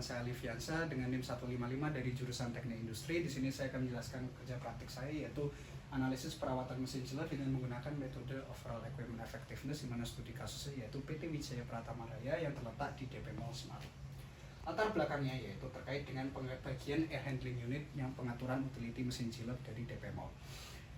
saya Liviansa dengan NIM 155 dari jurusan Teknik Industri. Di sini saya akan menjelaskan kerja praktik saya, yaitu analisis perawatan mesin chiller dengan menggunakan metode Overall Equipment Effectiveness, di mana studi kasusnya yaitu PT Wijaya Pratama Raya yang terletak di DP Mall Semarang. Latar belakangnya yaitu terkait dengan bagian air handling unit yang pengaturan utility mesin chiller dari DP Mall.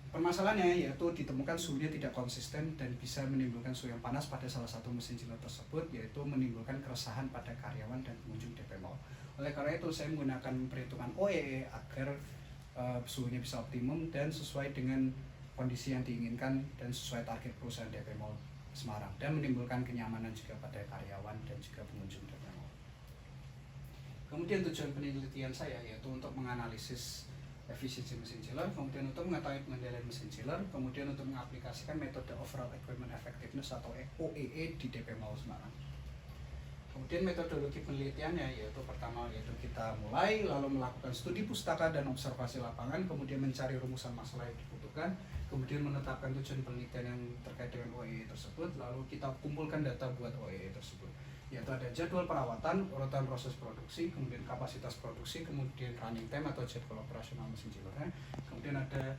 Permasalahannya yaitu ditemukan suhunya tidak konsisten dan bisa menimbulkan suhu yang panas pada salah satu mesin chiller tersebut, yaitu menimbulkan keresahan pada karyawan dan pengunjung DP Mall. Oleh karena itu saya menggunakan perhitungan OEE agar suhunya bisa optimum dan sesuai dengan kondisi yang diinginkan dan sesuai target perusahaan DP Mall Semarang, dan menimbulkan kenyamanan juga pada karyawan dan juga pengunjung DP Mall. Kemudian tujuan penelitian saya yaitu untuk menganalisis efisiensi mesin chiller, kemudian untuk mengetahui pengendalian mesin chiller, kemudian untuk mengaplikasikan metode Overall Equipment Effectiveness atau OEE di DP Mall Semarang. Kemudian metodologi penelitiannya yaitu pertama yaitu kita mulai lalu melakukan studi pustaka dan observasi lapangan, kemudian mencari rumusan masalah yang dibutuhkan, kemudian menetapkan tujuan penelitian yang terkait dengan OEE tersebut, lalu kita kumpulkan data buat OEE tersebut, yaitu ada jadwal perawatan, urutan proses produksi, kemudian kapasitas produksi, kemudian running time atau jadwal operasional mesin chillernya, kemudian ada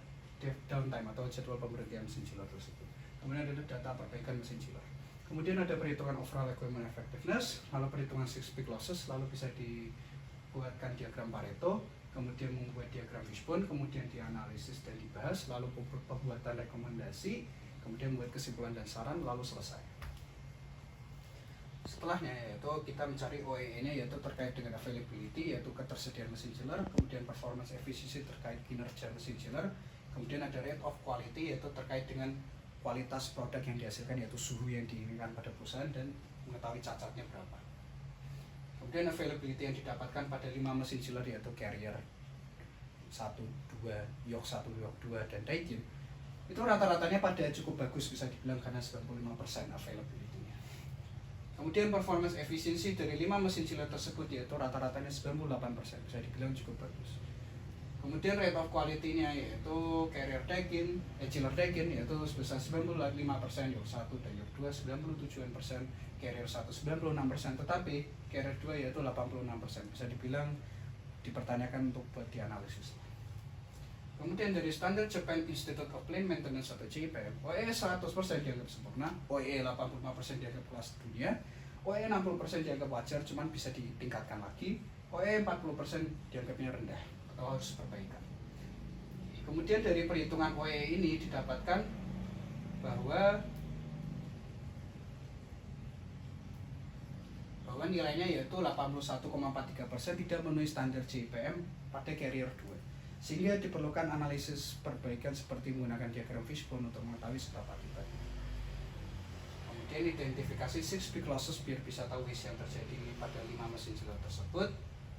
downtime atau jadwal pemberhentian mesin chiller tersebut, kemudian ada data perbaikan mesin chiller. Kemudian ada perhitungan Overall Equipment Effectiveness, lalu perhitungan 6 peak losses, lalu bisa dibuatkan diagram Pareto, kemudian membuat diagram Fishbone, kemudian dianalisis dan dibahas, lalu pembuatan rekomendasi, kemudian membuat kesimpulan dan saran, lalu selesai. Setelahnya yaitu kita mencari OEE-nya yaitu terkait dengan availability, yaitu ketersediaan mesin chiller, kemudian performance efficiency terkait kinerja mesin chiller, kemudian ada rate of quality yaitu terkait dengan kualitas produk yang dihasilkan, yaitu suhu yang diinginkan pada perusahaan dan mengetahui cacatnya berapa. Kemudian availability yang didapatkan pada 5 mesin chiller yaitu Carrier 1, 2, York 1, York 2, dan Daikin, itu rata-ratanya pada cukup bagus, bisa dibilang karena 95% availability-nya. Kemudian performance efficiency dari 5 mesin chiller tersebut yaitu rata-ratanya 98%, bisa dibilang cukup bagus. Kemudian rate of quality-nya yaitu Carrier Daikin, chiller Daikin yaitu sebesar 95%, York 1 dan York 2 97%, Carrier 1 96%, tetapi Carrier 2 yaitu 86%, bisa dibilang dipertanyakan untuk buat dianalisis. Kemudian dari standar Japan Institute of Plant Maintenance atau JPM, OEE 100% dianggap sempurna, OEE 85% dianggap kelas dunia, OEE 60% dianggap wajar cuman bisa ditingkatkan lagi, OEE 40% dianggapnya rendah atau harus perbaikan. Kemudian dari perhitungan OEE ini didapatkan bahwa nilainya yaitu 81,43% tidak memenuhi standar JPM pada Carrier 2. Sehingga diperlukan analisis perbaikan seperti menggunakan diagram Fishbone untuk mengetahui seberapa akibatnya. Kemudian identifikasi 6 peak losses biar bisa tahu isi yang terjadi pada 5 mesin chiller tersebut,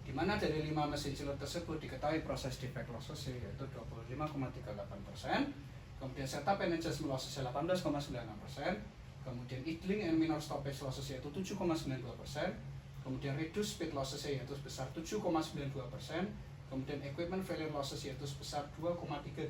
di mana dari 5 mesin chiller tersebut diketahui proses defect losses yaitu 25,38%, kemudian setup and adjustment losses 18,96%, kemudian idling and minor stoppage losses yaitu 7,92%, kemudian reduce speed losses yaitu sebesar 7,92%, kemudian equipment failure losses yaitu sebesar 2,32%.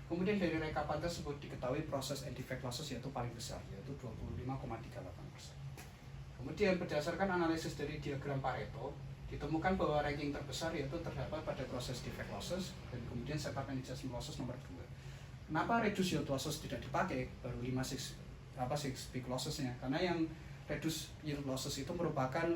Kemudian dari rekapan tersebut diketahui proses and defect losses yaitu paling besar yaitu 25,38%. Kemudian berdasarkan analisis dari diagram Pareto, ditemukan bahwa ranking terbesar yaitu terdapat pada proses defect losses dan kemudian setup and adjustment losses nomor 2. Kenapa reduce yield losses tidak dipakai, baru 6 peak losses-nya? Karena yang reduce yield losses itu merupakan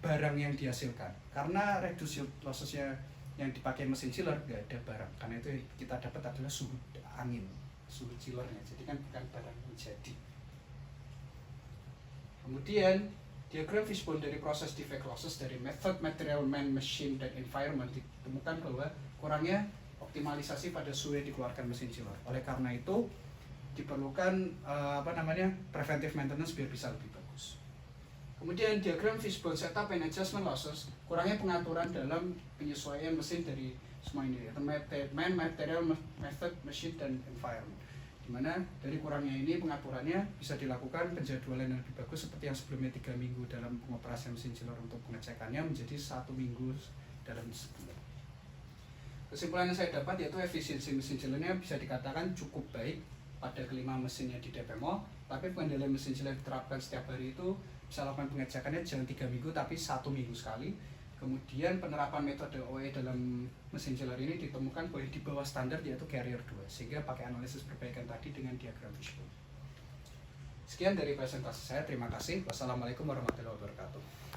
barang yang dihasilkan. Karena reduce yield losses-nya yang dipakai mesin chiller nggak ada barang, karena itu kita dapat adalah suhu angin, suhu chillernya, jadi kan bukan barang yang jadi. Kemudian diagram Fishbone dari proses defect losses dari method, material, man, machine, dan environment ditemukan bahwa kurangnya optimalisasi pada suhu yang dikeluarkan mesin chiller. Oleh karena itu diperlukan preventive maintenance biar bisa lebih bagus. Kemudian diagram Fishbone setup and adjustment losses, kurangnya pengaturan dalam penyesuaian mesin dari semua ini, yaitu man, material, method, machine, dan environment. Dimana dari kurangnya ini pengaturannya bisa dilakukan penjadwalan yang lebih bagus, seperti yang sebelumnya 3 minggu dalam pengoperasian mesin chiller untuk pengecekannya menjadi 1 minggu dalam sebulan. Kesimpulan yang saya dapat yaitu efisiensi mesin chillernya bisa dikatakan cukup baik pada kelima mesinnya di DP Mall, tapi pengendalian mesin chiller diterapkan setiap hari itu bisa lakukan pengecekannya jangan 3 minggu tapi 1 minggu sekali. Kemudian penerapan metode OE dalam mesin chiller ini ditemukan boleh di bawah standar yaitu carrier 2, sehingga pakai analisis perbaikan tadi dengan diagram visual. Sekian dari presentasi saya, terima kasih. Wassalamualaikum warahmatullahi wabarakatuh.